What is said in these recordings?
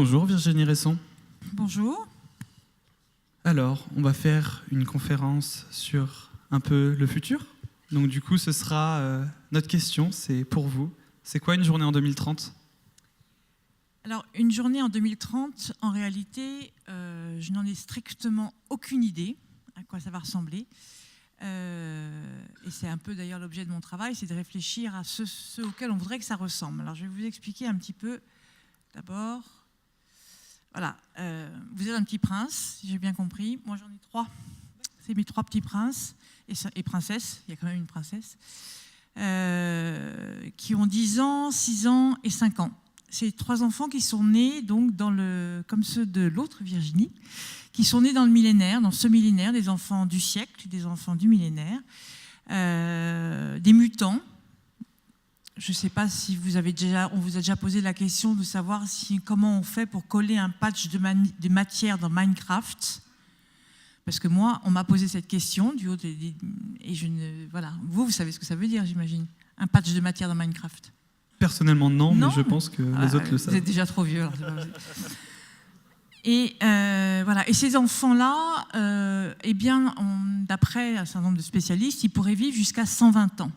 Bonjour Virginie Resson. Bonjour. Alors, on va faire une conférence sur un peu le futur. Donc du coup, ce sera notre question, c'est pour vous. C'est quoi une journée en 2030 ? Alors, une journée en 2030, en réalité, je n'en ai strictement aucune idée à quoi ça va ressembler. Et c'est un peu d'ailleurs l'objet de mon travail, c'est de réfléchir à ce auquel on voudrait que ça ressemble. Alors, je vais vous expliquer un petit peu. D'abord, voilà, vous êtes un petit prince, si j'ai bien compris. Moi, j'en ai 3. C'est mes 3 petits princes et princesses. Il y a quand même une princesse. Qui ont 10 ans, 6 ans et 5 ans. C'est 3 enfants qui sont nés, donc, comme ceux de l'autre Virginie, qui sont nés dans le millénaire, dans ce millénaire, des enfants du siècle, des enfants du millénaire, des mutants. Je ne sais pas si on vous a déjà posé la question de savoir comment on fait pour coller un patch de matière dans Minecraft. Parce que moi, on m'a posé cette question et voilà. Vous savez ce que ça veut dire, j'imagine. Un patch de matière dans Minecraft. Personnellement, non, mais je pense que les autres le savent. Vous êtes déjà trop vieux. Alors et voilà. Et ces enfants-là, d'après un certain nombre de spécialistes, ils pourraient vivre jusqu'à 120 ans.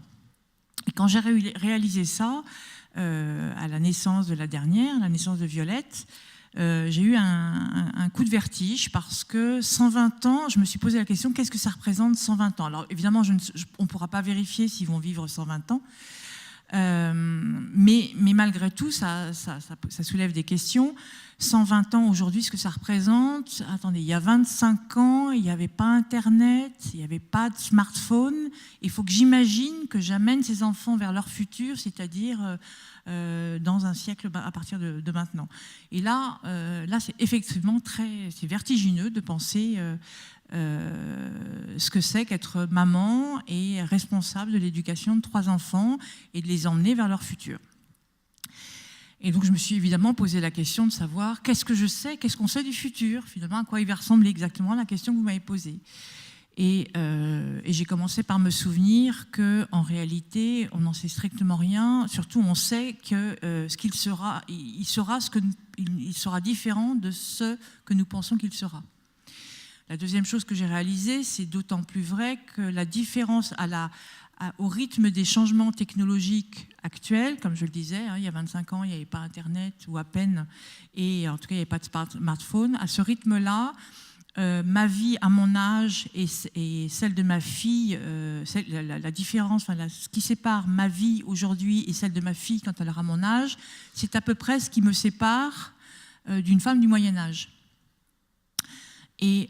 Et quand j'ai réalisé ça, à la naissance de la dernière, la naissance de Violette, j'ai eu un coup de vertige parce que 120 ans, je me suis posé la question, qu'est-ce que ça représente 120 ans ? Alors évidemment, on ne pourra pas vérifier s'ils vont vivre 120 ans, mais malgré tout, ça soulève des questions. 120 ans aujourd'hui, ce que ça représente, attendez, il y a 25 ans, il n'y avait pas Internet, il n'y avait pas de smartphone. Il faut que j'imagine que j'amène ces enfants vers leur futur, c'est-à-dire dans un siècle à partir de maintenant. Et là c'est effectivement c'est vertigineux de penser ce que c'est qu'être maman et responsable de l'éducation de 3 enfants et de les emmener vers leur futur. Et donc je me suis évidemment posé la question de savoir qu'est-ce que je sais, qu'est-ce qu'on sait du futur, finalement, à quoi il va ressembler exactement la question que vous m'avez posée. Et j'ai commencé par me souvenir qu'en réalité, on n'en sait strictement rien. Surtout, on sait que ce qu'il sera, il sera différent de ce que nous pensons qu'il sera. La deuxième chose que j'ai réalisée, c'est d'autant plus vrai que la différence au rythme des changements technologiques actuels, comme je le disais, il y a 25 ans, il n'y avait pas Internet, ou à peine, et en tout cas, il n'y avait pas de smartphone. À ce rythme-là, ma vie à mon âge et celle de ma fille, la différence, ce qui sépare ma vie aujourd'hui et celle de ma fille quand elle aura mon âge, c'est à peu près ce qui me sépare d'une femme du Moyen-Âge. Et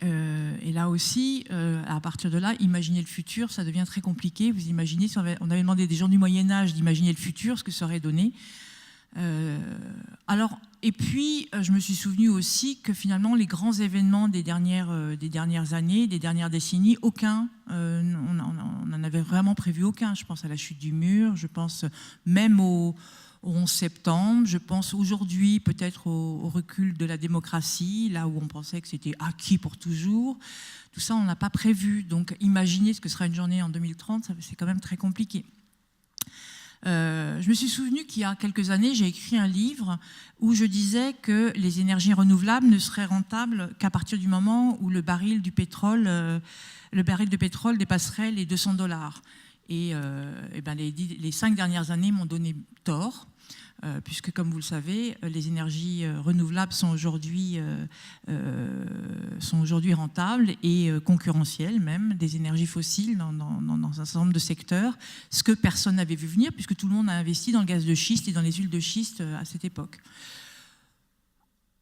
là aussi, à partir de là, imaginer le futur, ça devient très compliqué. Vous imaginez, si on avait demandé à des gens du Moyen-Âge d'imaginer le futur, ce que ça aurait donné. Et puis, je me suis souvenu aussi que finalement, les grands événements des dernières années, des dernières décennies, aucun, on n'en avait vraiment prévu aucun. Je pense à la chute du mur, je pense même au 11 septembre, je pense aujourd'hui peut-être au recul de la démocratie, là où on pensait que c'était acquis pour toujours. Tout ça, on n'a pas prévu. Donc, imaginer ce que sera une journée en 2030, c'est quand même très compliqué. Je me suis souvenu qu'il y a quelques années, j'ai écrit un livre où je disais que les énergies renouvelables ne seraient rentables qu'à partir du moment où le baril de pétrole dépasserait les $200. Et les 5 dernières années m'ont donné tort. Puisque, comme vous le savez, les énergies renouvelables sont aujourd'hui rentables et concurrentielles même des énergies fossiles dans un certain nombre de secteurs, ce que personne n'avait vu venir, puisque tout le monde a investi dans le gaz de schiste et dans les huiles de schiste à cette époque.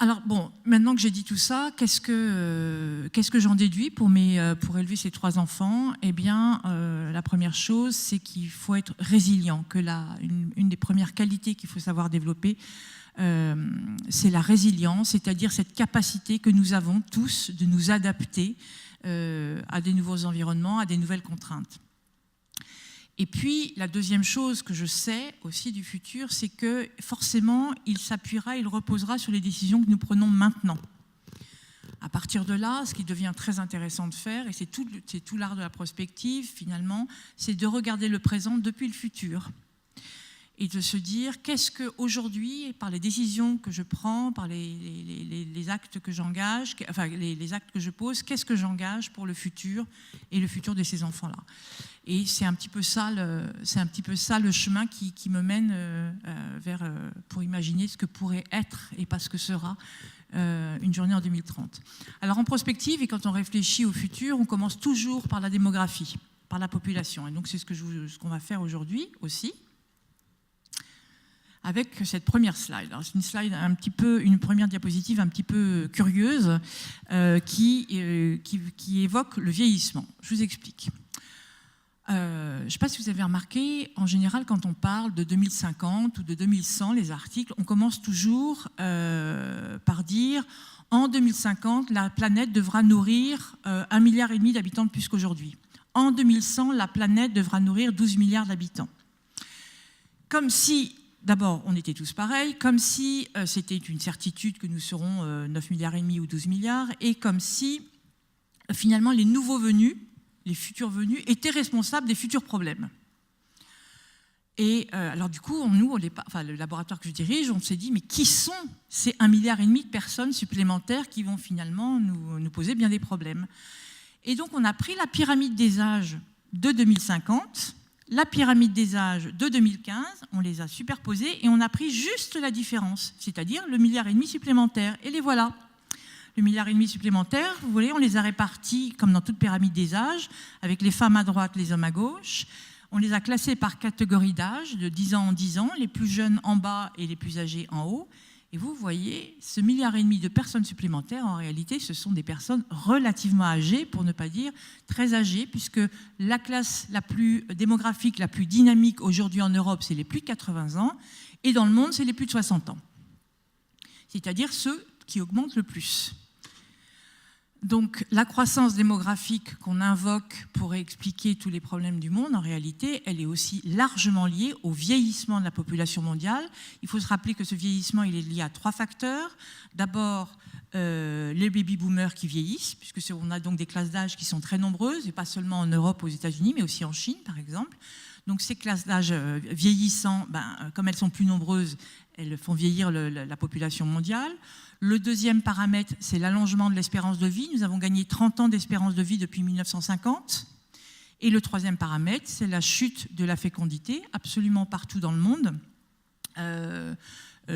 Alors bon, maintenant que j'ai dit tout ça, qu'est-ce que j'en déduis pour élever ces 3 enfants ? Eh bien, la première chose, c'est qu'il faut être résilient, que une des premières qualités qu'il faut savoir développer, c'est la résilience, c'est-à-dire cette capacité que nous avons tous de nous adapter à des nouveaux environnements, à des nouvelles contraintes. Et puis, la deuxième chose que je sais aussi du futur, c'est que forcément, il reposera sur les décisions que nous prenons maintenant. À partir de là, ce qui devient très intéressant de faire, et c'est tout l'art de la prospective finalement, c'est de regarder le présent depuis le futur. et de se dire qu'est-ce qu'aujourd'hui, par les décisions que je prends, par les actes que j'engage, enfin les actes que je pose, qu'est-ce que j'engage pour le futur et le futur de ces enfants-là. Et c'est un petit peu ça le chemin qui me mène pour imaginer ce que pourrait être et pas ce que sera une journée en 2030. Alors en prospective, et quand on réfléchit au futur, on commence toujours par la démographie, par la population. Et donc c'est ce qu'on va faire aujourd'hui aussi, avec cette première slide. Alors, c'est une slide une première diapositive un petit peu curieuse qui évoque le vieillissement. Je vous explique. Je ne sais pas si vous avez remarqué, en général, quand on parle de 2050 ou de 2100, les articles, on commence toujours par dire en 2050, la planète devra nourrir 1,5 milliard d'habitants de plus qu'aujourd'hui. En 2100, la planète devra nourrir 12 milliards d'habitants. Comme si, d'abord, on était tous pareils, comme si c'était une certitude que nous serons 9,5 milliards ou 12 milliards, et comme si, finalement, les nouveaux venus, les futurs venus, étaient responsables des futurs problèmes. Et alors du coup, le laboratoire que je dirige, on s'est dit, mais qui sont ces 1,5 milliard de personnes supplémentaires qui vont finalement nous poser bien des problèmes? Et donc on a pris la pyramide des âges de 2050, la pyramide des âges de 2015, on les a superposées et on a pris juste la différence, c'est-à-dire le 1,5 milliard supplémentaire. Et les voilà. Le 1,5 milliard supplémentaire, vous voyez, on les a répartis comme dans toute pyramide des âges, avec les femmes à droite, les hommes à gauche. On les a classés par catégorie d'âge, de 10 ans en 10 ans, les plus jeunes en bas et les plus âgés en haut. Et vous voyez, ce 1,5 milliard de personnes supplémentaires, en réalité, ce sont des personnes relativement âgées, pour ne pas dire très âgées, puisque la classe la plus démographique, la plus dynamique aujourd'hui en Europe, c'est les plus de 80 ans, et dans le monde, c'est les plus de 60 ans. C'est-à-dire ceux qui augmentent le plus. Donc la croissance démographique qu'on invoque pour expliquer tous les problèmes du monde, en réalité, elle est aussi largement liée au vieillissement de la population mondiale. Il faut se rappeler que ce vieillissement, il est lié à 3 facteurs. D'abord, les baby-boomers qui vieillissent, puisqu'on a donc des classes d'âge qui sont très nombreuses, et pas seulement en Europe, aux États-Unis, mais aussi en Chine, par exemple. Donc ces classes d'âge vieillissant, comme elles sont plus nombreuses, elles font vieillir la population mondiale. Le deuxième paramètre, c'est l'allongement de l'espérance de vie. Nous avons gagné 30 ans d'espérance de vie depuis 1950. Et le troisième paramètre, c'est la chute de la fécondité, absolument partout dans le monde.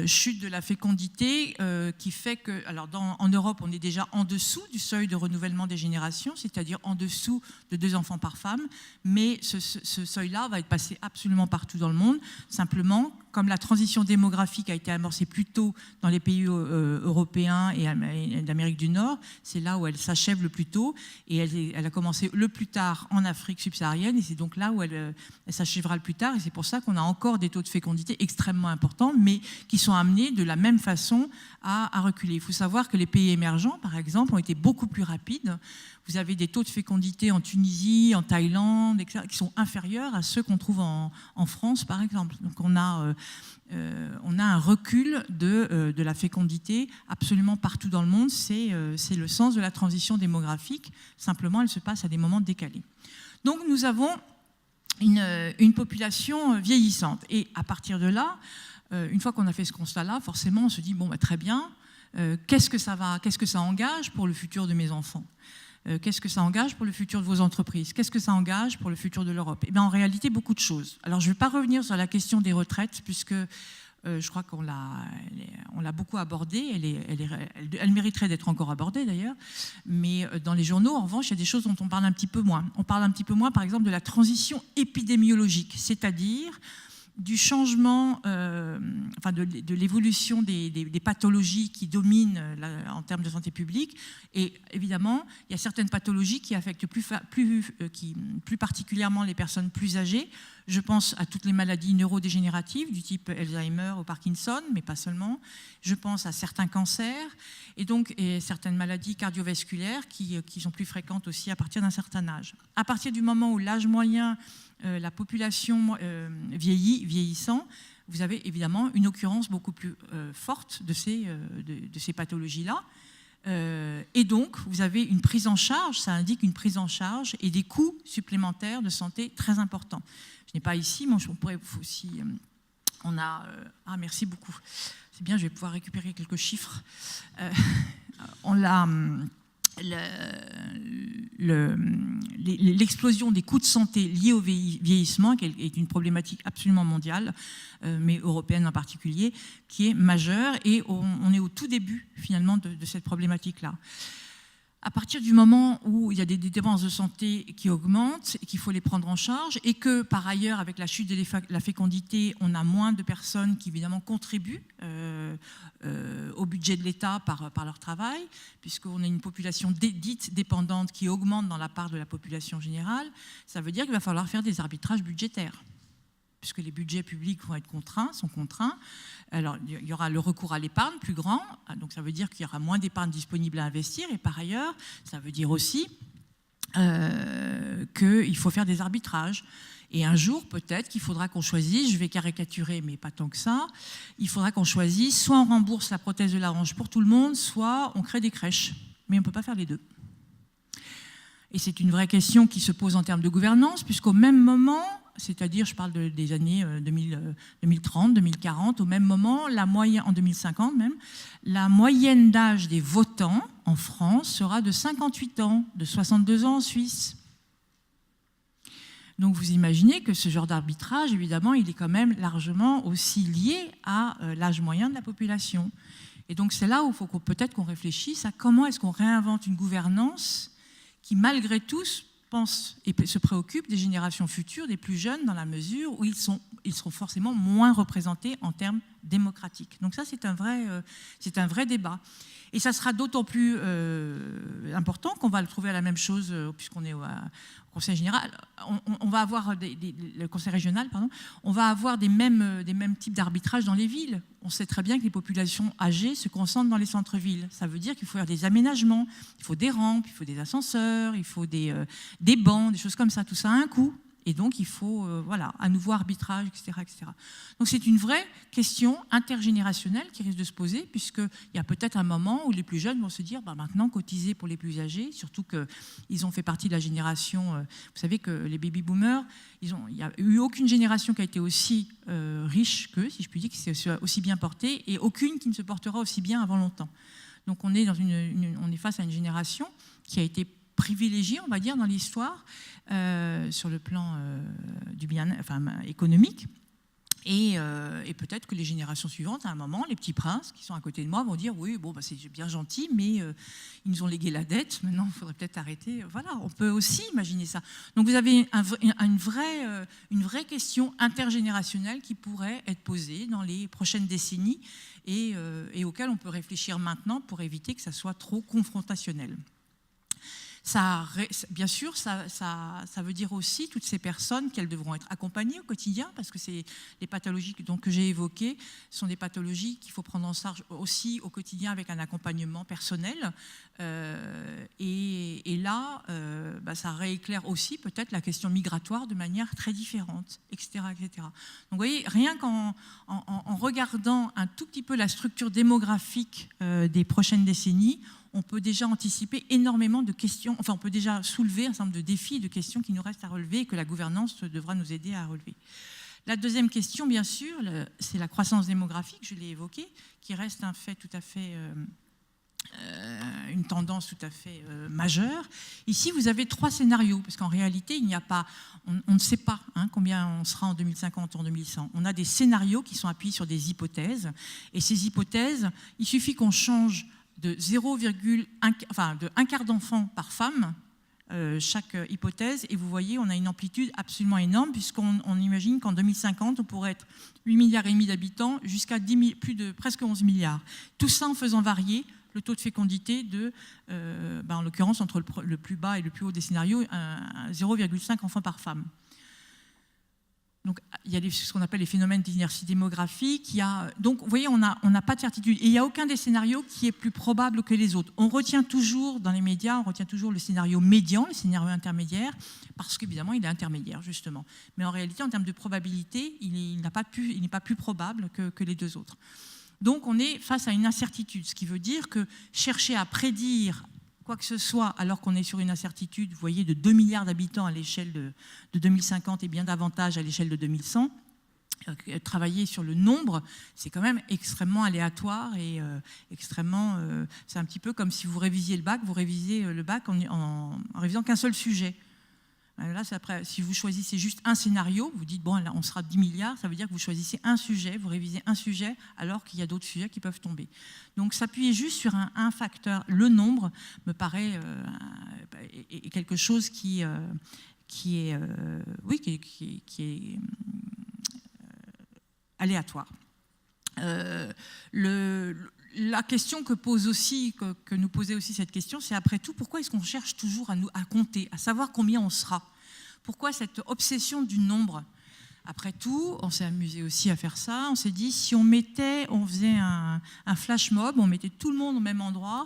Chute de la fécondité qui fait que, alors en Europe, on est déjà en dessous du seuil de renouvellement des générations, c'est-à-dire en dessous de 2 enfants par femme, mais ce seuil-là va être passé absolument partout dans le monde. Simplement, comme la transition démographique a été amorcée plus tôt dans les pays européens et d'Amérique du Nord, c'est là où elle s'achève le plus tôt, et elle a commencé le plus tard en Afrique subsaharienne, et c'est donc là où elle s'achèvera le plus tard, et c'est pour ça qu'on a encore des taux de fécondité extrêmement importants, mais qui sont amenés de la même façon à reculer. Il faut savoir que les pays émergents, par exemple, ont été beaucoup plus rapides. Vous avez des taux de fécondité en Tunisie, en Thaïlande, etc., qui sont inférieurs à ceux qu'on trouve en France, par exemple. Donc on a un recul de la fécondité absolument partout dans le monde. C'est le sens de la transition démographique. Simplement, elle se passe à des moments décalés. Donc nous avons une population vieillissante. Et à partir de là, une fois qu'on a fait ce constat-là, forcément, on se dit, bon, très bien, qu'est-ce que ça engage pour le futur de mes enfants ? Qu'est-ce que ça engage pour le futur de vos entreprises? Qu'est-ce que ça engage pour le futur de l'Europe? Eh bien, en réalité, beaucoup de choses. Alors, je ne vais pas revenir sur la question des retraites, puisque je crois qu'on l'a beaucoup abordée. Elle mériterait d'être encore abordée, d'ailleurs. Mais dans les journaux, en revanche, il y a des choses dont on parle un petit peu moins. On parle un petit peu moins, par exemple, de la transition épidémiologique, c'est-à-dire du changement, de l'évolution des pathologies qui dominent en termes de santé publique. Et évidemment, il y a certaines pathologies qui affectent plus particulièrement les personnes plus âgées. Je pense à toutes les maladies neurodégénératives du type Alzheimer ou Parkinson, mais pas seulement. Je pense à certains cancers et certaines maladies cardiovasculaires qui sont plus fréquentes aussi à partir d'un certain âge. À partir du moment où l'âge moyen, la population vieillissant, vous avez évidemment une occurrence beaucoup plus forte de ces pathologies-là. Et donc, vous avez une prise en charge, ça indique une prise en charge et des coûts supplémentaires de santé très importants. Je n'ai pas ici, mais on pourrait aussi merci beaucoup. C'est bien, je vais pouvoir récupérer quelques chiffres. L'explosion des coûts de santé liés au vieillissement, qui est une problématique absolument mondiale, mais européenne en particulier, qui est majeure, et on est au tout début finalement de cette problématique-là. À partir du moment où il y a des dépenses de santé qui augmentent et qu'il faut les prendre en charge, et que par ailleurs, avec la chute de la fécondité, on a moins de personnes qui évidemment contribuent au budget de l'État par leur travail, puisqu'on a une population dite dépendante qui augmente dans la part de la population générale, ça veut dire qu'il va falloir faire des arbitrages budgétaires, puisque les budgets publics vont être sont contraints. Alors, il y aura le recours à l'épargne plus grand, donc ça veut dire qu'il y aura moins d'épargne disponible à investir, et par ailleurs, ça veut dire aussi qu'il faut faire des arbitrages. Et un jour, peut-être qu'il faudra qu'on choisisse, je vais caricaturer, mais pas tant que ça, il faudra qu'on choisisse, soit on rembourse la prothèse de la hanche pour tout le monde, soit on crée des crèches. Mais on ne peut pas faire les deux. Et c'est une vraie question qui se pose en termes de gouvernance, puisqu'au même moment, c'est-à-dire, je parle des années 2030, 2040, au même moment, en 2050 même, la moyenne d'âge des votants en France sera de 58 ans, de 62 ans en Suisse. Donc vous imaginez que ce genre d'arbitrage, évidemment, il est quand même largement aussi lié à l'âge moyen de la population. Et donc c'est là où il faut peut-être qu'on réfléchisse à comment est-ce qu'on réinvente une gouvernance qui, malgré tout, pense et se préoccupe des générations futures, des plus jeunes, dans la mesure où ils seront forcément moins représentés en termes démocratiques. Donc ça, c'est un vrai débat. Et ça sera d'autant plus important qu'on va le trouver à la même chose, puisqu'on est au Conseil général. On va avoir le Conseil régional, pardon. On va avoir des mêmes types d'arbitrage dans les villes. On sait très bien que les populations âgées se concentrent dans les centres-villes. Ça veut dire qu'il faut faire des aménagements, il faut des rampes, il faut des ascenseurs, il faut des bancs, des choses comme ça. Tout ça a un coût. Et donc, il faut, à nouveau arbitrage, etc., etc. Donc, c'est une vraie question intergénérationnelle qui risque de se poser, puisqu'il y a peut-être un moment où les plus jeunes vont se dire, maintenant, cotiser pour les plus âgés, surtout qu'ils ont fait partie de la génération, vous savez que les baby-boomers, il n'y a eu aucune génération qui a été aussi riche qu'eux, si je puis dire, qui s'est aussi bien portée, et aucune qui ne se portera aussi bien avant longtemps. Donc, on est face à une génération qui a été privilégié, on va dire, dans l'histoire, sur le plan économique. Et peut-être que les générations suivantes, à un moment, les petits princes qui sont à côté de moi vont dire oui, c'est bien gentil, mais ils nous ont légué la dette, maintenant il faudrait peut-être arrêter. Voilà, on peut aussi imaginer ça. Donc vous avez une vraie question intergénérationnelle qui pourrait être posée dans les prochaines décennies et auquel on peut réfléchir maintenant pour éviter que ça soit trop confrontationnel. Bien sûr, ça veut dire aussi toutes ces personnes qu'elles devront être accompagnées au quotidien, parce que les pathologies que j'ai évoquées sont des pathologies qu'il faut prendre en charge aussi au quotidien avec un accompagnement personnel. Et là, ça rééclaire aussi peut-être la question migratoire de manière très différente, etc., etc. Donc vous voyez, rien qu'en regardant un tout petit peu la structure démographique des prochaines décennies, on peut déjà anticiper énormément de questions, on peut déjà soulever un certain nombre de défis et de questions qui nous restent à relever et que la gouvernance devra nous aider à relever. La deuxième question, bien sûr, c'est la croissance démographique, je l'ai évoqué, qui reste un fait tout à fait, une tendance tout à fait majeure. Ici, vous avez 3 scénarios, parce qu'en réalité, il n'y a pas, on ne sait pas combien on sera en 2050 ou en 2100. On a des scénarios qui sont appuyés sur des hypothèses, et ces hypothèses, il suffit qu'on change de un quart d'enfant par femme, chaque hypothèse, et vous voyez, on a une amplitude absolument énorme, puisqu'on imagine qu'en 2050, on pourrait être 8,5 milliards d'habitants jusqu'à presque 11 milliards. Tout ça en faisant varier le taux de fécondité en l'occurrence, entre le plus bas et le plus haut des scénarios, 0,5 enfants par femme. Donc, il y a ce qu'on appelle les phénomènes d'inertie démographique. Donc, vous voyez, on n'a pas de certitude. Et il n'y a aucun des scénarios qui est plus probable que les autres. On retient toujours, dans les médias, le scénario médian, le scénario intermédiaire, parce qu'évidemment, il est intermédiaire, justement. Mais en réalité, en termes de probabilité, il n'est pas plus probable que les deux autres. Donc, on est face à une incertitude, ce qui veut dire que chercher à prédire quoi que ce soit, alors qu'on est sur une incertitude, vous voyez, de 2 milliards d'habitants à l'échelle de 2050 et bien davantage à l'échelle de 2100, travailler sur le nombre, c'est quand même extrêmement aléatoire et extrêmement... c'est un petit peu comme si vous révisiez le bac, en révisant qu'un seul sujet. Là, après, si vous choisissez juste un scénario, vous dites, bon, là, on sera 10 milliards, ça veut dire que vous choisissez un sujet, vous révisez un sujet, alors qu'il y a d'autres sujets qui peuvent tomber. Donc, s'appuyer juste sur un facteur, le nombre, me paraît quelque chose qui est aléatoire. La question que nous posait aussi cette question, c'est après tout, pourquoi est-ce qu'on cherche toujours à compter, à savoir combien on sera? Pourquoi cette obsession du nombre? Après tout, on s'est amusé aussi à faire ça. On s'est dit, si on faisait un flash mob, on mettait tout le monde au même endroit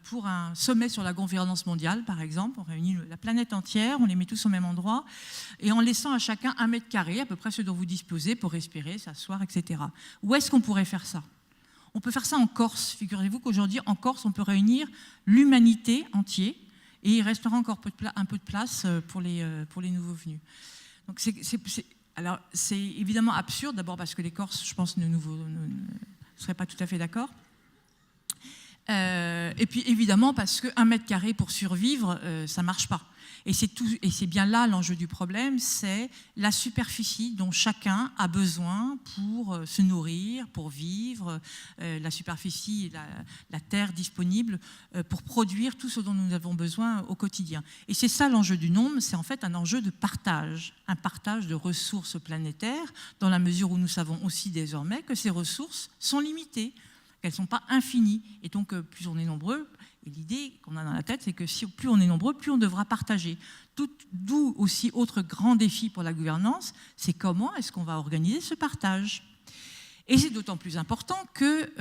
pour un sommet sur la gouvernance mondiale, par exemple. On réunit la planète entière, on les met tous au même endroit, et en laissant à chacun 1 mètre carré, à peu près ce dont vous disposez, pour respirer, s'asseoir, etc. Où est-ce qu'on pourrait faire ça? On peut faire ça en Corse. Figurez-vous qu'aujourd'hui, en Corse, on peut réunir l'humanité entière, et il restera encore un peu de place pour les nouveaux venus. Donc alors, c'est évidemment absurde, d'abord parce que les Corses, je pense, ne seraient pas tout à fait d'accord. Et puis, évidemment, parce que 1 mètre carré pour survivre, ça ne marche pas. Et c'est bien là l'enjeu du problème, c'est la superficie dont chacun a besoin pour se nourrir, pour vivre, la superficie, la terre disponible pour produire tout ce dont nous avons besoin au quotidien. Et c'est ça l'enjeu du nombre, c'est en fait un enjeu de partage, un partage de ressources planétaires, dans la mesure où nous savons aussi désormais que ces ressources sont limitées, qu'elles ne sont pas infinies. Et donc, plus on est nombreux, et l'idée qu'on a dans la tête, c'est que plus on est nombreux, plus on devra partager. D'où aussi autre grand défi pour la gouvernance, c'est comment est-ce qu'on va organiser ce partage. Et c'est d'autant plus important que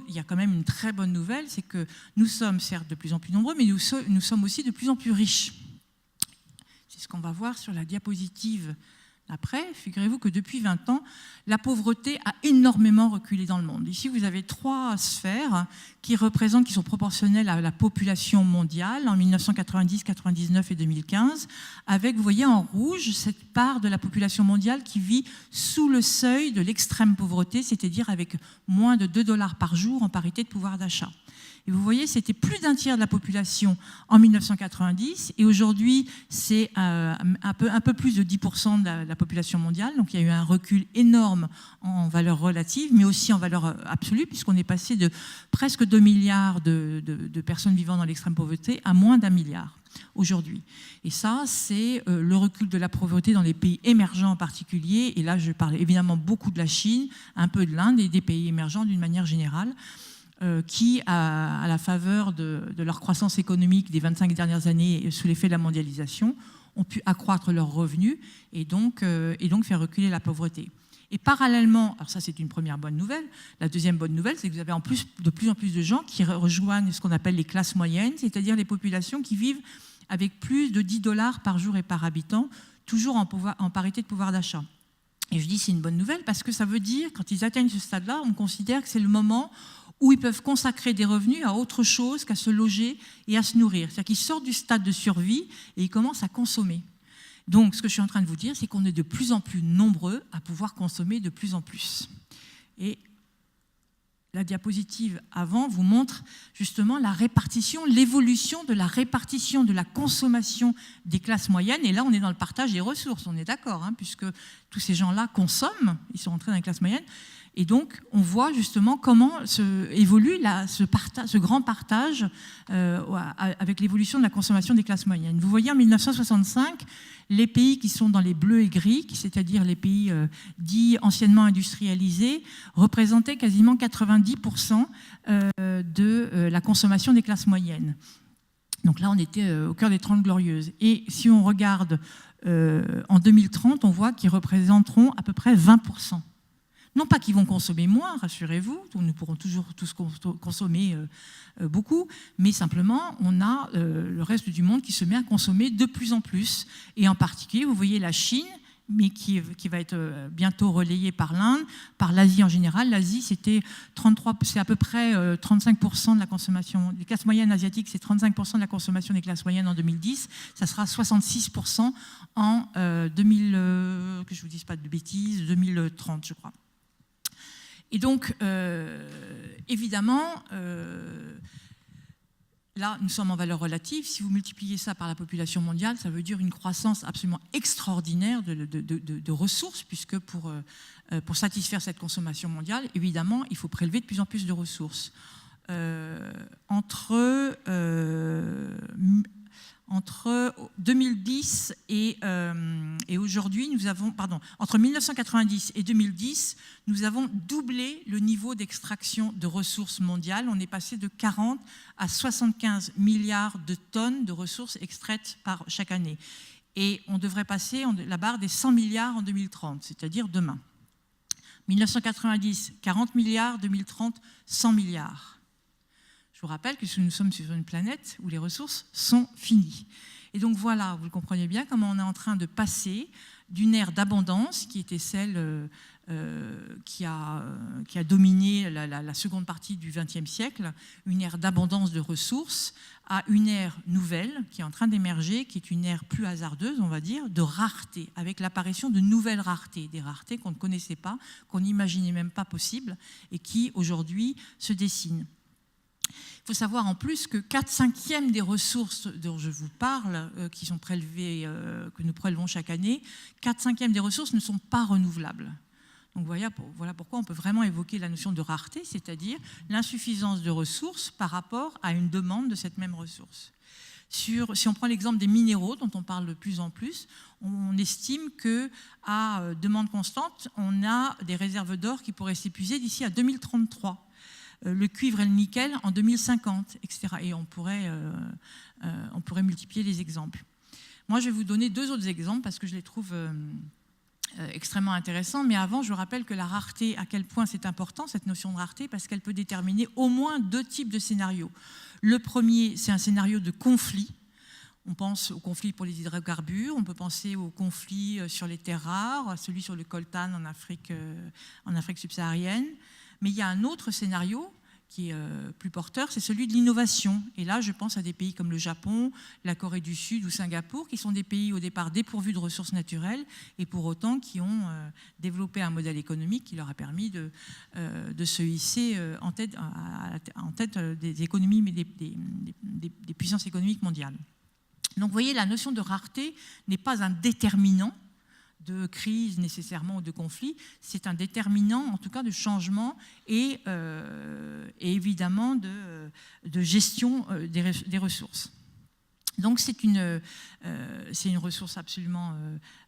il y a quand même une très bonne nouvelle, c'est que nous sommes certes de plus en plus nombreux, mais nous sommes aussi de plus en plus riches. C'est ce qu'on va voir sur la diapositive. Après, figurez-vous que depuis 20 ans, la pauvreté a énormément reculé dans le monde. Ici, vous avez 3 sphères qui sont proportionnelles à la population mondiale en 1990, 99 et 2015, avec, vous voyez en rouge, cette part de la population mondiale qui vit sous le seuil de l'extrême pauvreté, c'est-à-dire avec moins de $2 par jour en parité de pouvoir d'achat. Et vous voyez, c'était plus d'un tiers de la population en 1990, et aujourd'hui, c'est un peu plus de 10% de la population mondiale. Donc il y a eu un recul énorme en valeur relative, mais aussi en valeur absolue, puisqu'on est passé de presque 2 milliards de personnes vivant dans l'extrême pauvreté à moins d'1 milliard aujourd'hui. Et ça, c'est le recul de la pauvreté dans les pays émergents en particulier. Et là, je parle évidemment beaucoup de la Chine, un peu de l'Inde et des pays émergents d'une manière générale, qui, à la faveur de leur croissance économique des 25 dernières années sous l'effet de la mondialisation, ont pu accroître leurs revenus et donc faire reculer la pauvreté. Et parallèlement, alors ça c'est une première bonne nouvelle, la deuxième bonne nouvelle, c'est que vous avez de plus en plus de gens qui rejoignent ce qu'on appelle les classes moyennes, c'est-à-dire les populations qui vivent avec plus de $10 par jour et par habitant, toujours en parité de pouvoir d'achat. Et je dis c'est une bonne nouvelle parce que ça veut dire, quand ils atteignent ce stade-là, on considère que c'est le moment où ils peuvent consacrer des revenus à autre chose qu'à se loger et à se nourrir. C'est-à-dire qu'ils sortent du stade de survie et ils commencent à consommer. Donc, ce que je suis en train de vous dire, c'est qu'on est de plus en plus nombreux à pouvoir consommer de plus en plus. Et la diapositive avant vous montre justement la répartition, l'évolution de la répartition de la consommation des classes moyennes. Et là, on est dans le partage des ressources, on est d'accord, puisque tous ces gens-là consomment, ils sont entrés dans les classes moyennes. Et donc, on voit justement comment évolue ce grand partage avec l'évolution de la consommation des classes moyennes. Vous voyez, en 1965, les pays qui sont dans les bleus et gris, c'est-à-dire les pays dits anciennement industrialisés, représentaient quasiment 90% de la consommation des classes moyennes. Donc là, on était au cœur des 30 Glorieuses. Et si on regarde en 2030, on voit qu'ils représenteront à peu près 20%. Non pas qu'ils vont consommer moins, rassurez-vous, nous pourrons toujours tous consommer beaucoup, mais simplement, on a le reste du monde qui se met à consommer de plus en plus. Et en particulier, vous voyez la Chine mais qui va être bientôt relayé par l'Inde, par l'Asie en général. L'Asie, c'est à peu près 35% de la consommation des classes moyennes asiatiques, c'est 35% de la consommation des classes moyennes en 2010. Ça sera 66% en 2000, que je vous dise pas de bêtises, 2030, je crois. Et donc, évidemment, là, nous sommes en valeur relative. Si vous multipliez ça par la population mondiale, ça veut dire une croissance absolument extraordinaire de ressources, puisque pour satisfaire cette consommation mondiale, évidemment, il faut prélever de plus en plus de ressources. Entre 2010 et aujourd'hui, entre 1990 et 2010, nous avons doublé le niveau d'extraction de ressources mondiales. On est passé de 40 à 75 milliards de tonnes de ressources extraites par chaque année. Et on devrait passer la barre des 100 milliards en 2030, c'est-à-dire demain. 1990, 40 milliards, 2030, 100 milliards. Je vous rappelle que nous sommes sur une planète où les ressources sont finies. Et donc voilà, vous le comprenez bien, comment on est en train de passer d'une ère d'abondance, qui était celle qui a dominé la seconde partie du XXe siècle, une ère d'abondance de ressources, à une ère nouvelle qui est en train d'émerger, qui est une ère plus hasardeuse, on va dire, de rareté, avec l'apparition de nouvelles raretés, des raretés qu'on ne connaissait pas, qu'on n'imaginait même pas possibles, et qui aujourd'hui se dessinent. Il faut savoir en plus que 4/5 des ressources dont je vous parle, qui sont prélevées, que nous prélevons chaque année, 4/5 des ressources ne sont pas renouvelables. Donc voilà pourquoi on peut vraiment évoquer la notion de rareté, c'est-à-dire l'insuffisance de ressources par rapport à une demande de cette même ressource. Si on prend l'exemple des minéraux, dont on parle de plus en plus, on estime qu'à demande constante, on a des réserves d'or qui pourraient s'épuiser d'ici à 2033. Le cuivre et le nickel en 2050, etc. Et on pourrait multiplier les exemples. Moi, je vais vous donner 2 autres exemples parce que je les trouve extrêmement intéressants. Mais avant, je rappelle que la rareté, à quel point c'est important, cette notion de rareté, parce qu'elle peut déterminer au moins 2 types de scénarios. Le premier, c'est un scénario de conflit. On pense au conflit pour les hydrocarbures, on peut penser au conflit sur les terres rares, à celui sur le coltan en Afrique subsaharienne. Mais il y a un autre scénario qui est plus porteur, c'est celui de l'innovation. Et là, je pense à des pays comme le Japon, la Corée du Sud ou Singapour, qui sont des pays au départ dépourvus de ressources naturelles et pour autant qui ont développé un modèle économique qui leur a permis de se hisser en tête des économies, mais des puissances économiques mondiales. Donc vous voyez, la notion de rareté n'est pas un déterminant de crise nécessairement ou de conflit, c'est un déterminant en tout cas de changement et évidemment de gestion des ressources. Donc c'est une ressource absolument,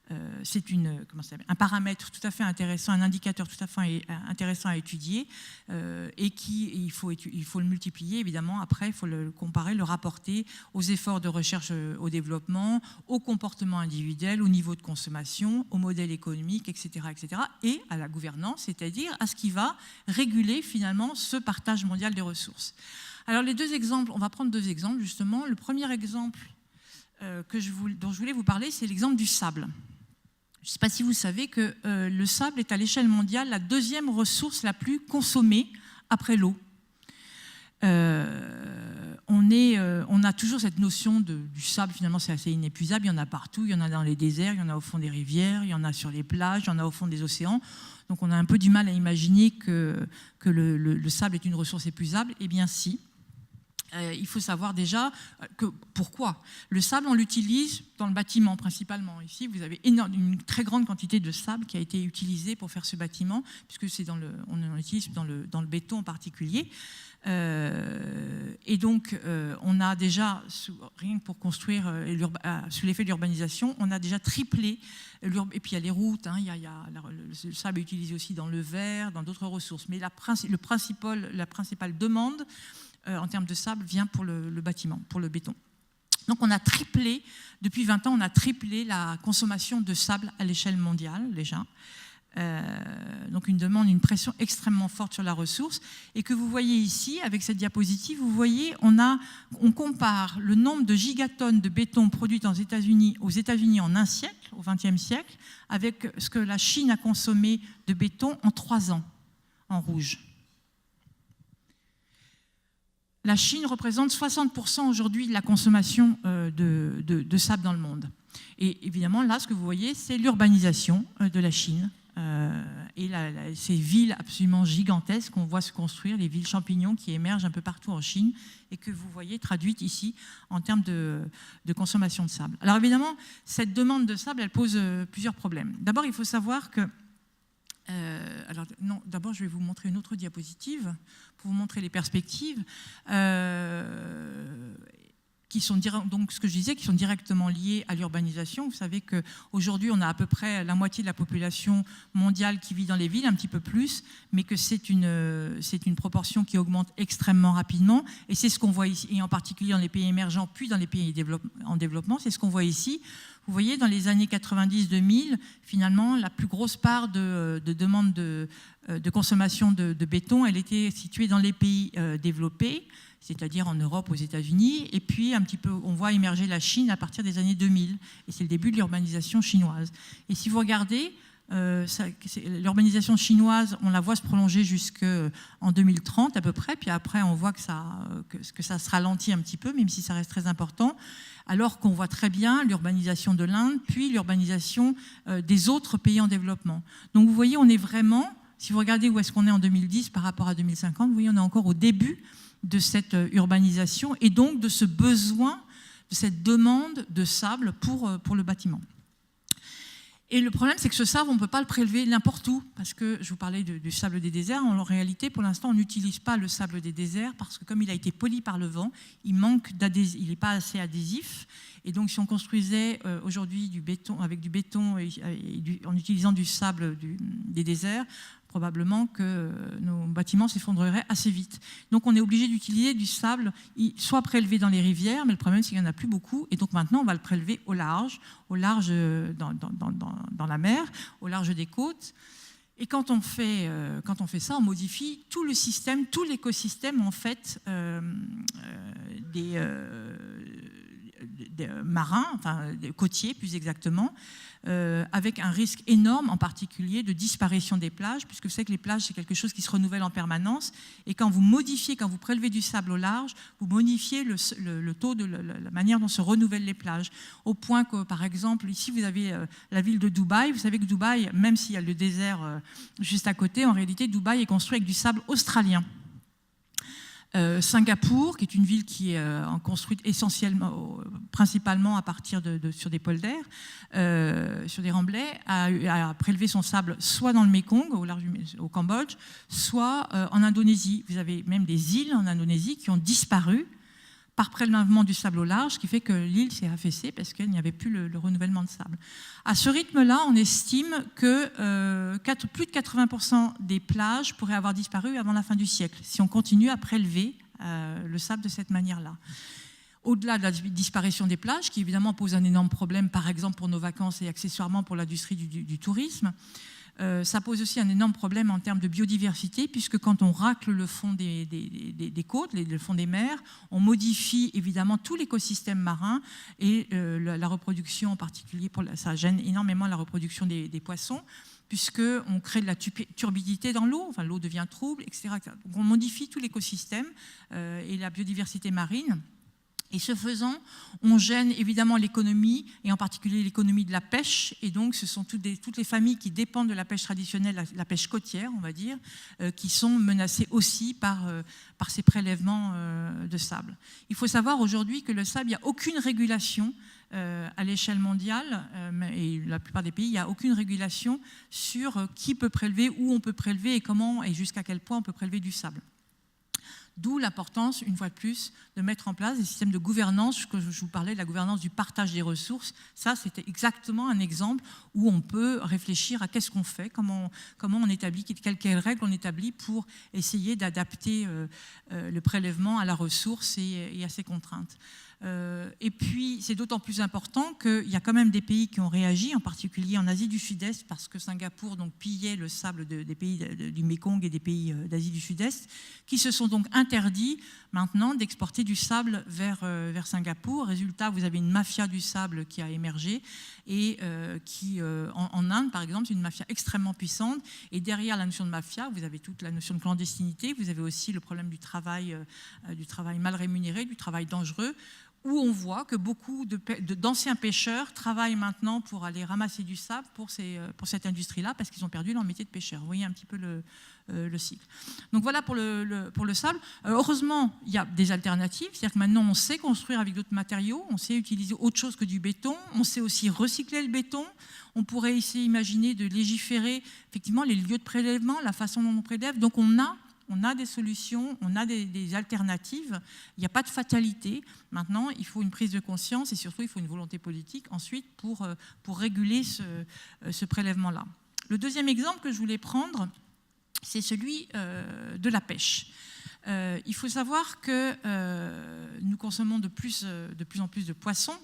un paramètre tout à fait intéressant, un indicateur tout à fait intéressant à étudier et il faut le multiplier évidemment. Après, il faut le comparer, le rapporter aux efforts de recherche au développement, au comportement individuel, au niveau de consommation, au modèle économique, etc., etc., et à la gouvernance, c'est-à-dire à ce qui va réguler finalement ce partage mondial des ressources. Alors les 2 exemples, on va prendre 2 exemples justement. Le premier exemple dont je voulais vous parler, c'est l'exemple du sable. Je ne sais pas si vous savez que le sable est à l'échelle mondiale la 2e ressource la plus consommée après l'eau. On a toujours cette notion du sable, finalement c'est assez inépuisable, il y en a partout, il y en a dans les déserts, il y en a au fond des rivières, il y en a sur les plages, il y en a au fond des océans. Donc on a un peu du mal à imaginer que le sable est une ressource épuisable. Eh bien si. Il faut savoir déjà pourquoi. Le sable, on l'utilise dans le bâtiment principalement. Ici, vous avez une très grande quantité de sable qui a été utilisée pour faire ce bâtiment, puisque on l'utilise dans le béton en particulier. Et donc, on a déjà, rien que pour construire sous l'effet de l'urbanisation, on a déjà triplé. Et puis il y a les routes, le sable est utilisé aussi dans le verre, dans d'autres ressources. Mais la principale demande en termes de sable vient pour le bâtiment, pour le béton. Donc on a triplé, depuis 20 ans, on a triplé la consommation de sable à l'échelle mondiale déjà. Donc une demande, une pression extrêmement forte sur la ressource. Et que vous voyez ici, avec cette diapositive, vous voyez, on compare le nombre de gigatonnes de béton produites aux États-Unis en un siècle, au XXe siècle, avec ce que la Chine a consommé de béton en 3 ans, en rouge. La Chine représente 60% aujourd'hui de la consommation de sable dans le monde. Et évidemment, là, ce que vous voyez, c'est l'urbanisation de la Chine. Et ces villes absolument gigantesques qu'on voit se construire, les villes champignons qui émergent un peu partout en Chine et que vous voyez traduites ici en termes de consommation de sable. Alors évidemment, cette demande de sable, elle pose plusieurs problèmes. D'abord, il faut savoir que... d'abord, je vais vous montrer une autre diapositive pour vous montrer les perspectives qui sont donc ce que je disais, qui sont directement liées à l'urbanisation. Vous savez qu'aujourd'hui, on a à peu près la moitié de la population mondiale qui vit dans les villes, un petit peu plus, mais que c'est une proportion qui augmente extrêmement rapidement. Et c'est ce qu'on voit ici, et en particulier dans les pays émergents, puis dans les pays en développement, c'est ce qu'on voit ici. Vous voyez, dans les années 90-2000, finalement, la plus grosse part de demande de consommation de béton, elle était située dans les pays développés, c'est-à-dire en Europe, aux États-Unis, et puis un petit peu, on voit émerger la Chine à partir des années 2000, et c'est le début de l'urbanisation chinoise. Et si vous regardez, l'urbanisation chinoise, on la voit se prolonger jusqu'en 2030 à peu près, puis après on voit que ça se ralentit un petit peu, même si ça reste très important, alors qu'on voit très bien l'urbanisation de l'Inde, puis l'urbanisation des autres pays en développement. Donc vous voyez, on est vraiment, si vous regardez où est-ce qu'on est en 2010 par rapport à 2050, vous voyez, on est encore au début de cette urbanisation et donc de ce besoin, de cette demande de sable pour le bâtiment. Et le problème, c'est que ce sable, on ne peut pas le prélever n'importe où, parce que je vous parlais du sable des déserts. En réalité, pour l'instant, on n'utilise pas le sable des déserts, parce que comme il a été poli par le vent, il n'est pas assez adhésif. Et donc, si on construisait aujourd'hui du béton, avec du béton en utilisant du sable des déserts, probablement que nos bâtiments s'effondreraient assez vite. Donc on est obligé d'utiliser du sable soit prélevé dans les rivières, mais le problème c'est qu'il n'y en a plus beaucoup, et donc maintenant on va le prélever au large dans la mer, au large des côtes. Et quand on fait ça, on modifie tout le système, tout l'écosystème en fait des marins, enfin des côtiers plus exactement, avec un risque énorme en particulier de disparition des plages, puisque vous savez que les plages c'est quelque chose qui se renouvelle en permanence, et quand vous prélevez du sable au large, vous modifiez le taux de la manière dont se renouvellent les plages, au point que par exemple ici vous avez la ville de Dubaï. Vous savez que Dubaï, même s'il y a le désert juste à côté, en réalité Dubaï est construit avec du sable australien. Singapour, qui est une ville qui est construite principalement à partir sur des polders, sur des remblais, a prélevé son sable soit dans le Mékong, au Cambodge, soit en Indonésie. Vous avez même des îles en Indonésie qui ont disparu par prélèvement du sable au large, ce qui fait que l'île s'est affaissée parce qu'il n'y avait plus le renouvellement de sable. À ce rythme-là, on estime que plus de 80% des plages pourraient avoir disparu avant la fin du siècle, si on continue à prélever le sable de cette manière-là. Au-delà de la disparition des plages, qui évidemment pose un énorme problème, par exemple pour nos vacances et accessoirement pour l'industrie du tourisme, ça pose aussi un énorme problème en termes de biodiversité, puisque quand on racle le fond des côtes, le fond des mers, on modifie évidemment tout l'écosystème marin et la reproduction en particulier, ça gêne énormément la reproduction des poissons, puisqu'on crée de la turbidité dans l'eau, enfin, l'eau devient trouble, etc. Donc on modifie tout l'écosystème et la biodiversité marine. Et ce faisant, on gêne évidemment l'économie, et en particulier l'économie de la pêche. Et donc, ce sont toutes les familles qui dépendent de la pêche traditionnelle, la pêche côtière, on va dire, qui sont menacées aussi par ces prélèvements de sable. Il faut savoir aujourd'hui que le sable, il n'y a aucune régulation à l'échelle mondiale, et la plupart des pays, il n'y a aucune régulation sur qui peut prélever, où on peut prélever et comment et jusqu'à quel point on peut prélever du sable. D'où l'importance, une fois de plus, de mettre en place des systèmes de gouvernance, que je vous parlais de la gouvernance du partage des ressources. Ça, c'était exactement un exemple où on peut réfléchir à qu'est-ce qu'on fait, comment on établit, quelles règles on établit pour essayer d'adapter le prélèvement à la ressource et à ses contraintes. Et puis, c'est d'autant plus important qu'il y a quand même des pays qui ont réagi, en particulier en Asie du Sud-Est, parce que Singapour donc, pillait le sable des pays du Mékong et des pays d'Asie du Sud-Est, qui se sont donc interdits maintenant d'exporter du sable vers Singapour. Résultat, vous avez une mafia du sable qui a émergé et qui, en Inde, par exemple, c'est une mafia extrêmement puissante. Et derrière la notion de mafia, vous avez toute la notion de clandestinité, vous avez aussi le problème du travail mal rémunéré, du travail dangereux, où on voit que beaucoup d'anciens pêcheurs travaillent maintenant pour aller ramasser du sable pour cette industrie-là, parce qu'ils ont perdu leur métier de pêcheur. Vous voyez un petit peu le cycle. Donc voilà pour le sable. Heureusement, il y a des alternatives, c'est-à-dire que maintenant on sait construire avec d'autres matériaux, on sait utiliser autre chose que du béton, on sait aussi recycler le béton. On pourrait essayer imaginer de légiférer effectivement les lieux de prélèvement, la façon dont on prélève. Donc on a des solutions, on a des alternatives, il n'y a pas de fatalité. Maintenant, il faut une prise de conscience et surtout, il faut une volonté politique ensuite pour réguler ce prélèvement-là. Le deuxième exemple que je voulais prendre, c'est celui de la pêche. Il faut savoir que nous consommons de plus en plus de poissons,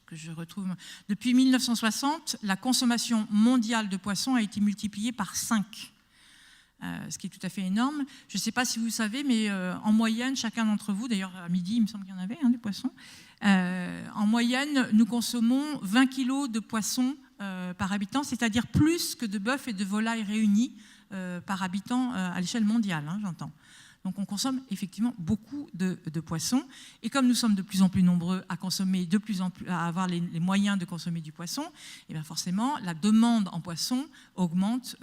que je retrouve. Depuis 1960, la consommation mondiale de poissons a été multipliée par 5. Ce qui est tout à fait énorme. Je ne sais pas si vous savez, mais en moyenne, chacun d'entre vous, d'ailleurs à midi, il me semble qu'il y en avait, des poissons, en moyenne, nous consommons 20 kilos de poissons par habitant, c'est-à-dire plus que de bœufs et de volailles réunis par habitant à l'échelle mondiale, j'entends. Donc on consomme effectivement beaucoup de poissons. Et comme nous sommes de plus en plus nombreux à consommer, à avoir les moyens de consommer du poisson, et bien forcément la demande en poisson augmente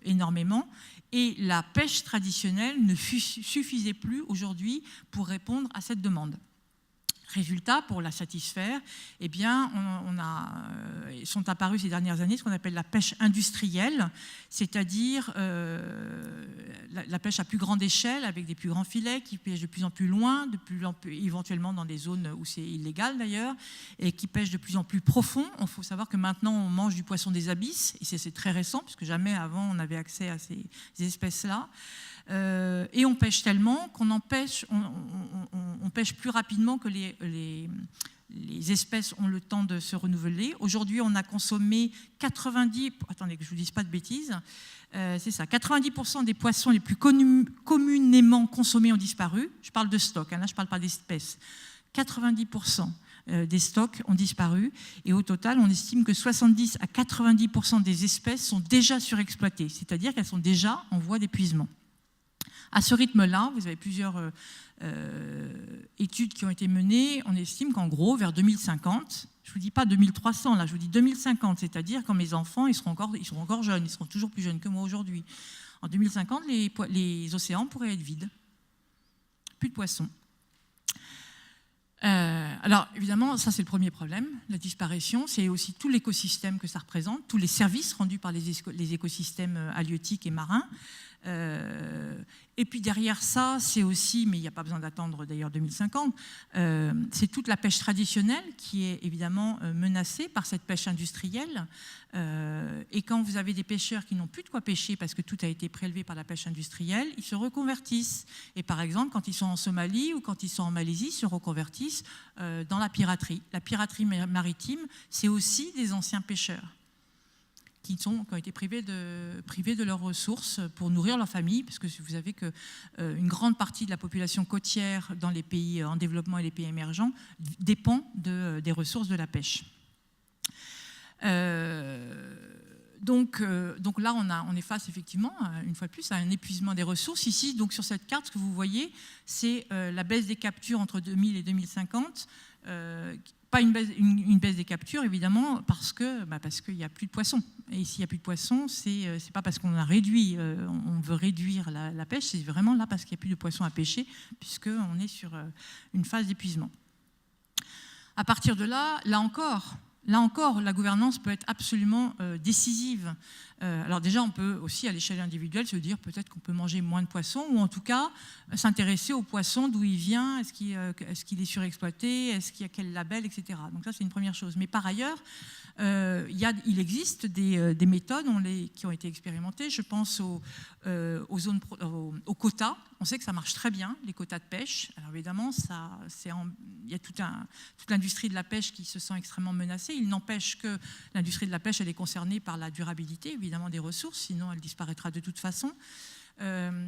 énormément. Et la pêche traditionnelle ne suffisait plus aujourd'hui pour répondre à cette demande. Résultat, pour la satisfaire, eh bien, sont apparus ces dernières années ce qu'on appelle la pêche industrielle, c'est-à-dire la pêche à plus grande échelle, avec des plus grands filets, qui pêchent de plus en plus loin, éventuellement dans des zones où c'est illégal d'ailleurs, et qui pêchent de plus en plus profond. Il faut savoir que maintenant, on mange du poisson des abysses, et c'est très récent, puisque jamais avant on avait accès à ces espèces-là. Et on pêche tellement qu'on pêche plus rapidement que les espèces ont le temps de se renouveler. Aujourd'hui, on a consommé attendez que je ne vous dise pas de bêtises, c'est ça, 90% des poissons les plus communément consommés ont disparu. Je parle de stock, là je ne parle pas d'espèces. 90% des stocks ont disparu et au total, on estime que 70 à 90% des espèces sont déjà surexploitées, c'est-à-dire qu'elles sont déjà en voie d'épuisement. À ce rythme-là, vous avez plusieurs études qui ont été menées. On estime qu'en gros, vers 2050, je ne vous dis pas 2300, là, je vous dis 2050, c'est-à-dire quand mes enfants ils seront encore jeunes, ils seront toujours plus jeunes que moi aujourd'hui. En 2050, les océans pourraient être vides. Plus de poissons. Alors, évidemment, ça c'est le premier problème, la disparition. C'est aussi tout l'écosystème que ça représente, tous les services rendus par les écosystèmes halieutiques et marins. Et puis derrière ça, c'est aussi, mais il n'y a pas besoin d'attendre d'ailleurs 2050, c'est toute la pêche traditionnelle qui est évidemment menacée par cette pêche industrielle. Et quand vous avez des pêcheurs qui n'ont plus de quoi pêcher parce que tout a été prélevé par la pêche industrielle, ils se reconvertissent. Et par exemple, quand ils sont en Somalie ou quand ils sont en Malaisie, ils se reconvertissent dans la piraterie. La piraterie maritime, c'est aussi des anciens pêcheurs qui ont été privés de leurs ressources pour nourrir leur famille, parce que vous savez qu'une grande partie de la population côtière dans les pays en développement et les pays émergents dépend des ressources de la pêche. Donc là, on est face effectivement, une fois de plus, à un épuisement des ressources. Ici, donc, sur cette carte, ce que vous voyez, c'est la baisse des captures entre 2000 et 2050. Pas une baisse des captures, évidemment, parce qu'il n'y a plus de poissons. Et s'il n'y a plus de poissons, c'est pas parce qu'on a réduit, on veut réduire la pêche, c'est vraiment là parce qu'il n'y a plus de poissons à pêcher, puisqu'on est sur une phase d'épuisement. À partir de là encore, là encore, la gouvernance peut être absolument décisive. Alors déjà, on peut aussi, à l'échelle individuelle, se dire peut-être qu'on peut manger moins de poissons, ou en tout cas s'intéresser au poisson, d'où il vient, est-ce qu'il est surexploité, est-ce qu'il y a quel label, etc. Donc ça, c'est une première chose. Mais par ailleurs, il existe des méthodes qui ont été expérimentées. Je pense aux quotas. On sait que ça marche très bien, les quotas de pêche. Alors évidemment, il y a toute l'industrie de la pêche qui se sent extrêmement menacée. Il n'empêche que l'industrie de la pêche, elle est concernée par la durabilité, évidemment, des ressources, sinon elle disparaîtra de toute façon.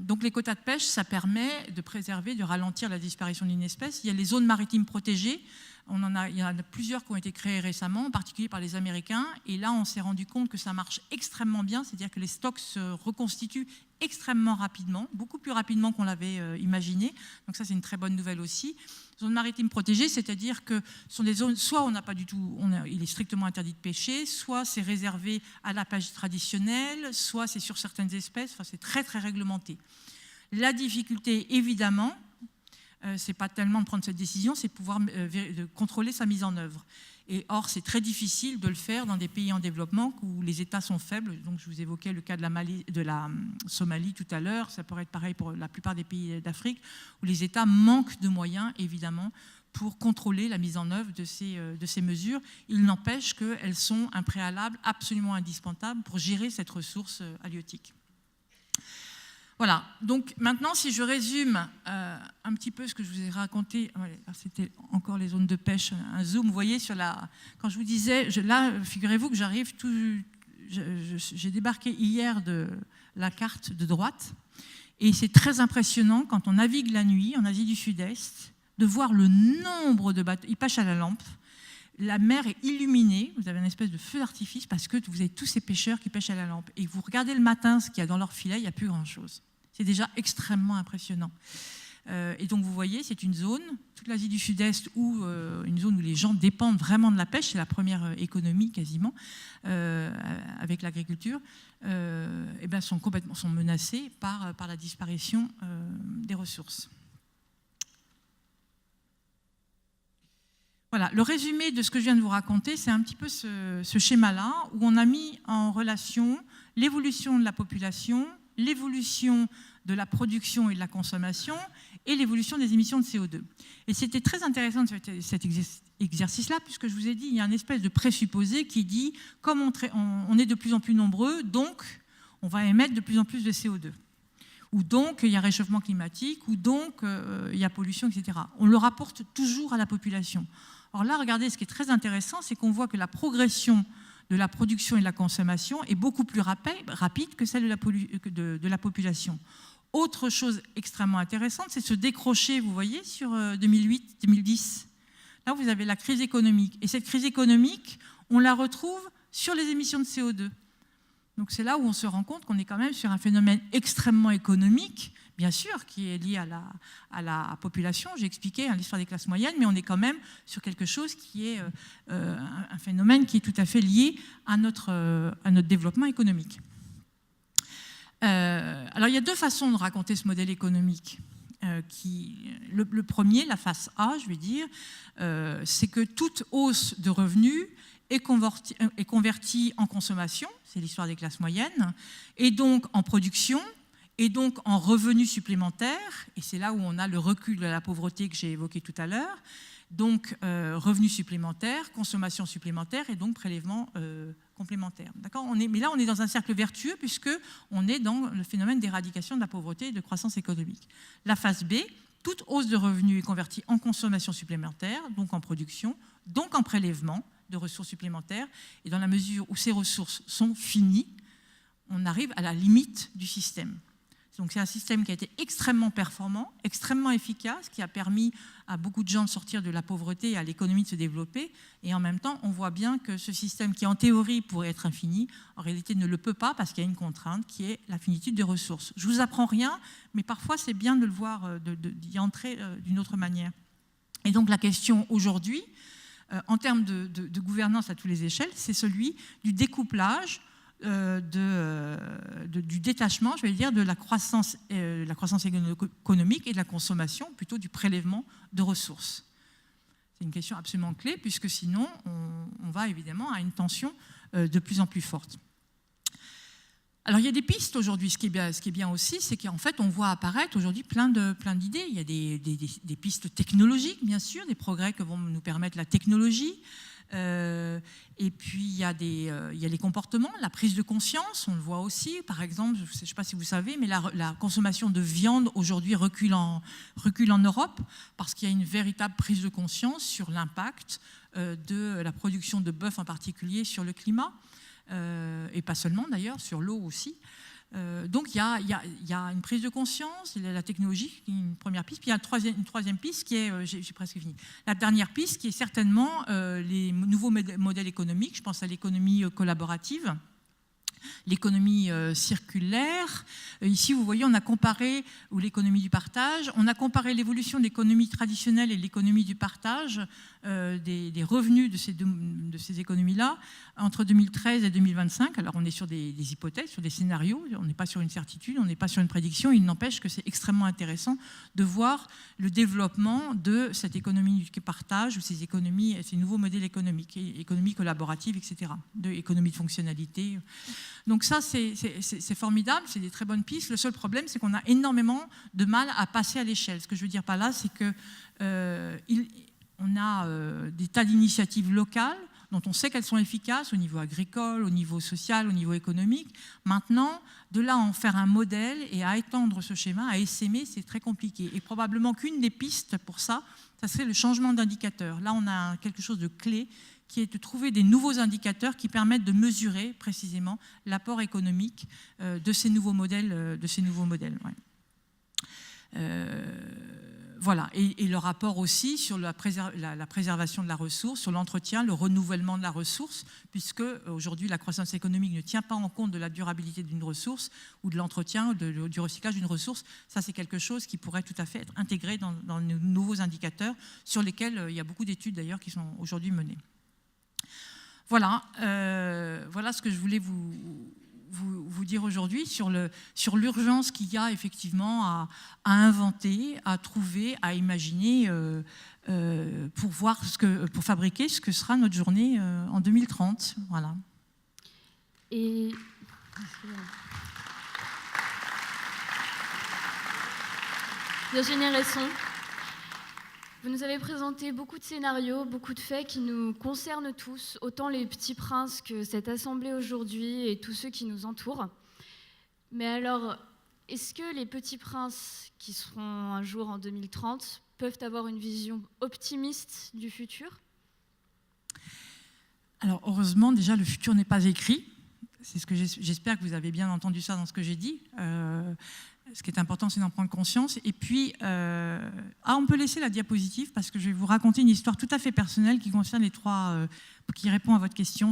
Donc les quotas de pêche, ça permet de préserver, de ralentir la disparition d'une espèce. Il y a les zones maritimes protégées. Il y en a plusieurs qui ont été créées récemment, en particulier par les Américains. Et là, on s'est rendu compte que ça marche extrêmement bien, c'est-à-dire que les stocks se reconstituent extrêmement rapidement, beaucoup plus rapidement qu'on l'avait imaginé. Donc ça, c'est une très bonne nouvelle aussi. Zones maritimes protégées, c'est-à-dire que ce sont des zones, soit on n'a pas du tout, il est strictement interdit de pêcher, soit c'est réservé à la pêche traditionnelle, soit c'est sur certaines espèces, enfin, c'est très très réglementé. La difficulté, évidemment, c'est pas tellement de prendre cette décision, c'est de pouvoir de contrôler sa mise en œuvre. Et or, c'est très difficile de le faire dans des pays en développement où les États sont faibles. Donc, je vous évoquais le cas de la Somalie tout à l'heure. Ça pourrait être pareil pour la plupart des pays d'Afrique, où les États manquent de moyens, évidemment, pour contrôler la mise en œuvre de ces mesures. Il n'empêche qu'elles sont un préalable absolument indispensable pour gérer cette ressource halieutique. Voilà, donc maintenant, si je résume un petit peu ce que je vous ai raconté, c'était encore les zones de pêche, un zoom, vous voyez, quand je vous disais, là, figurez-vous que j'ai débarqué hier de la carte de droite, et c'est très impressionnant, quand on navigue la nuit en Asie du Sud-Est, de voir le nombre de bateaux, ils pêchent à la lampe, la mer est illuminée, vous avez une espèce de feu d'artifice parce que vous avez tous ces pêcheurs qui pêchent à la lampe. Et vous regardez le matin ce qu'il y a dans leur filet, il n'y a plus grand-chose. C'est déjà extrêmement impressionnant. Et donc vous voyez, c'est une zone, toute l'Asie du Sud-Est, une zone où les gens dépendent vraiment de la pêche, c'est la première économie quasiment, avec l'agriculture, sont menacés par la disparition des ressources. Voilà, le résumé de ce que je viens de vous raconter, c'est un petit peu ce schéma-là, où on a mis en relation l'évolution de la population, l'évolution de la production et de la consommation, et l'évolution des émissions de CO2. Et c'était très intéressant de cet exercice-là, puisque je vous ai dit, il y a une espèce de présupposé qui dit, comme on est de plus en plus nombreux, donc on va émettre de plus en plus de CO2. Ou donc il y a réchauffement climatique, ou donc il y a pollution, etc. On le rapporte toujours à la population. Or là, regardez, ce qui est très intéressant, c'est qu'on voit que la progression de la production et de la consommation est beaucoup plus rapide que celle de la population. Autre chose extrêmement intéressante, c'est ce décroché, vous voyez, sur 2008-2010. Là, vous avez la crise économique. Et cette crise économique, on la retrouve sur les émissions de CO2. Donc c'est là où on se rend compte qu'on est quand même sur un phénomène extrêmement économique, bien sûr, qui est lié à la population. J'ai expliqué l'histoire des classes moyennes, mais on est quand même sur quelque chose qui est un phénomène qui est tout à fait lié à notre développement économique. Alors il y a deux façons de raconter ce modèle économique. Le premier, la face A, je vais dire, c'est que toute hausse de revenus est convertie en consommation, c'est l'histoire des classes moyennes, et donc en production, et donc en revenus supplémentaires, et c'est là où on a le recul de la pauvreté que j'ai évoqué tout à l'heure, donc revenus supplémentaires, consommation supplémentaire, et donc prélèvement complémentaire. D'accord ? Mais là, on est dans un cercle vertueux, puisqu'on est dans le phénomène d'éradication de la pauvreté et de croissance économique. La phase B, toute hausse de revenus est convertie en consommation supplémentaire, donc en production, donc en prélèvement de ressources supplémentaires, et dans la mesure où ces ressources sont finies, on arrive à la limite du système. Donc c'est un système qui a été extrêmement performant, extrêmement efficace, qui a permis à beaucoup de gens de sortir de la pauvreté et à l'économie de se développer, et en même temps, on voit bien que ce système qui en théorie pourrait être infini, en réalité ne le peut pas parce qu'il y a une contrainte qui est la finitude des ressources. Je ne vous apprends rien, mais parfois c'est bien de le voir, d'y entrer d'une autre manière. Et donc la question aujourd'hui, en termes de gouvernance à toutes les échelles, c'est celui du découplage, du détachement, je vais dire, de la croissance économique et de la consommation, plutôt du prélèvement de ressources. C'est une question absolument clé, puisque sinon, on va évidemment à une tension de plus en plus forte. Alors il y a des pistes aujourd'hui. Ce qui est bien aussi, c'est qu'en fait on voit apparaître aujourd'hui plein d'idées. Il y a des pistes technologiques, bien sûr, des progrès que vont nous permettre la technologie. Et puis il y a les comportements, la prise de conscience, on le voit aussi. Par exemple, je ne sais pas si vous savez, mais la consommation de viande aujourd'hui recule en Europe parce qu'il y a une véritable prise de conscience sur l'impact de la production de bœuf en particulier sur le climat. Et pas seulement d'ailleurs, sur l'eau aussi. Donc il y a une prise de conscience, la technologie, une première piste, puis il y a une troisième piste qui est, j'ai presque fini, la dernière piste qui est certainement les nouveaux modèles économiques, je pense à l'économie collaborative, l'économie circulaire. Ici, vous voyez, on a comparé, ou l'économie du partage, on a comparé l'évolution de l'économie traditionnelle et de l'économie du partage, des revenus de ces économies-là, entre 2013 et 2025. Alors, on est sur des hypothèses, sur des scénarios, on n'est pas sur une certitude, on n'est pas sur une prédiction. Il n'empêche que c'est extrêmement intéressant de voir le développement de cette économie du partage, ou ces économies, ces nouveaux modèles économiques, économie collaborative, etc., économie de fonctionnalité. Donc ça, c'est formidable, c'est des très bonnes pistes. Le seul problème, c'est qu'on a énormément de mal à passer à l'échelle. Ce que je veux dire par là, c'est qu'on a des tas d'initiatives locales dont on sait qu'elles sont efficaces au niveau agricole, au niveau social, au niveau économique. Maintenant, de là à en faire un modèle et à étendre ce schéma, à essaimer, c'est très compliqué. Et probablement qu'une des pistes pour ça, ça serait le changement d'indicateur. Là, on a quelque chose de clé qui est de trouver des nouveaux indicateurs qui permettent de mesurer précisément l'apport économique de ces nouveaux modèles. Voilà, et le rapport aussi sur la préservation de la ressource, sur l'entretien, le renouvellement de la ressource, puisque aujourd'hui la croissance économique ne tient pas en compte de la durabilité d'une ressource ou de l'entretien, du recyclage d'une ressource. Ça, c'est quelque chose qui pourrait tout à fait être intégré dans nos nouveaux indicateurs, sur lesquels il y a beaucoup d'études d'ailleurs qui sont aujourd'hui menées. Voilà, voilà ce que je voulais vous dire aujourd'hui sur l'urgence qu'il y a effectivement à inventer, à trouver, à imaginer pour fabriquer ce que sera notre journée en 2030. Voilà. Et Virginie Resson, vous nous avez présenté beaucoup de scénarios, beaucoup de faits qui nous concernent tous, autant les petits princes que cette assemblée aujourd'hui et tous ceux qui nous entourent. Mais alors, est-ce que les petits princes qui seront un jour en 2030 peuvent avoir une vision optimiste du futur ? Alors, heureusement, déjà, le futur n'est pas écrit. C'est ce que j'espère que vous avez bien entendu ça dans ce que j'ai dit. Ce qui est important, c'est d'en prendre conscience. Et puis, on peut laisser la diapositive parce que je vais vous raconter une histoire tout à fait personnelle qui concerne les trois, qui répond à votre question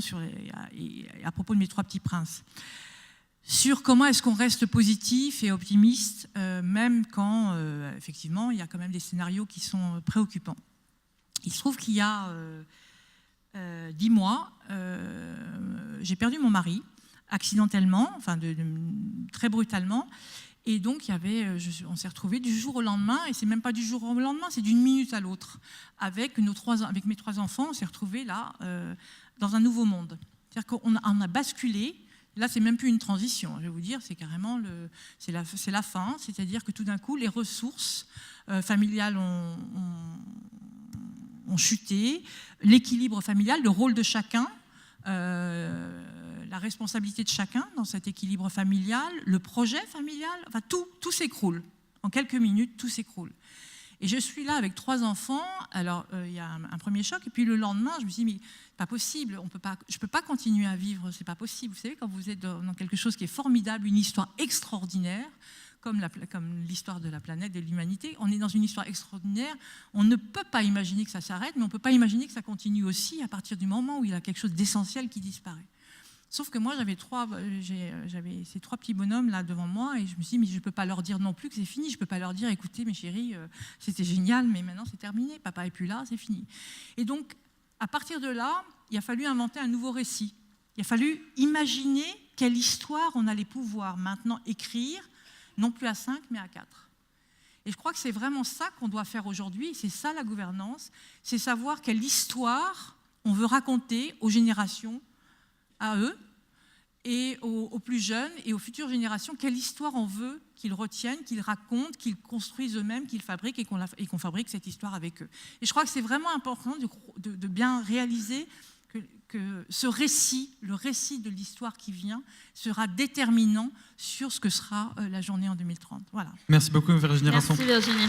à propos de mes trois petits princes. Sur comment est-ce qu'on reste positif et optimiste, même quand, effectivement, il y a quand même des scénarios qui sont préoccupants. Il se trouve qu'il y a 10 mois, j'ai perdu mon mari accidentellement, enfin très brutalement. Et donc, on s'est retrouvés du jour au lendemain, et c'est même pas du jour au lendemain, c'est d'une minute à l'autre. Avec mes 3 enfants, on s'est retrouvés là, dans un nouveau monde. C'est-à-dire qu'on a basculé. Là, c'est même plus une transition, je vais vous dire, c'est carrément c'est la fin. C'est-à-dire que tout d'un coup, les ressources familiales ont chuté, l'équilibre familial, le rôle de chacun, la responsabilité de chacun dans cet équilibre familial, le projet familial, enfin tout s'écroule. En quelques minutes, tout s'écroule. Et je suis là avec 3 enfants, alors il y a un premier choc, et puis le lendemain, je me dis, mais pas possible, je ne peux pas continuer à vivre, c'est pas possible. Vous savez, quand vous êtes dans quelque chose qui est formidable, une histoire extraordinaire, comme l'histoire de la planète, de l'humanité, on est dans une histoire extraordinaire, on ne peut pas imaginer que ça s'arrête, mais on ne peut pas imaginer que ça continue aussi à partir du moment où il y a quelque chose d'essentiel qui disparaît. Sauf que moi, j'avais ces 3 petits bonhommes là devant moi et je me suis dit, mais je ne peux pas leur dire non plus que c'est fini. Je ne peux pas leur dire, écoutez, mes chéris, c'était génial, mais maintenant c'est terminé. Papa n'est plus là, c'est fini. Et donc, à partir de là, il a fallu inventer un nouveau récit. Il a fallu imaginer quelle histoire on allait pouvoir maintenant écrire, non plus à 5, mais à 4. Et je crois que c'est vraiment ça qu'on doit faire aujourd'hui. C'est ça la gouvernance, c'est savoir quelle histoire On veut raconter aux générations, à eux, et aux plus jeunes et aux futures générations, quelle histoire on veut qu'ils retiennent, qu'ils racontent, qu'ils construisent eux-mêmes, qu'ils fabriquent et qu'on fabrique cette histoire avec eux. Et je crois que c'est vraiment important de bien réaliser que ce récit, le récit de l'histoire qui vient, sera déterminant sur ce que sera la journée en 2030. Voilà. Merci beaucoup Virginie Rasson. Merci Virginie.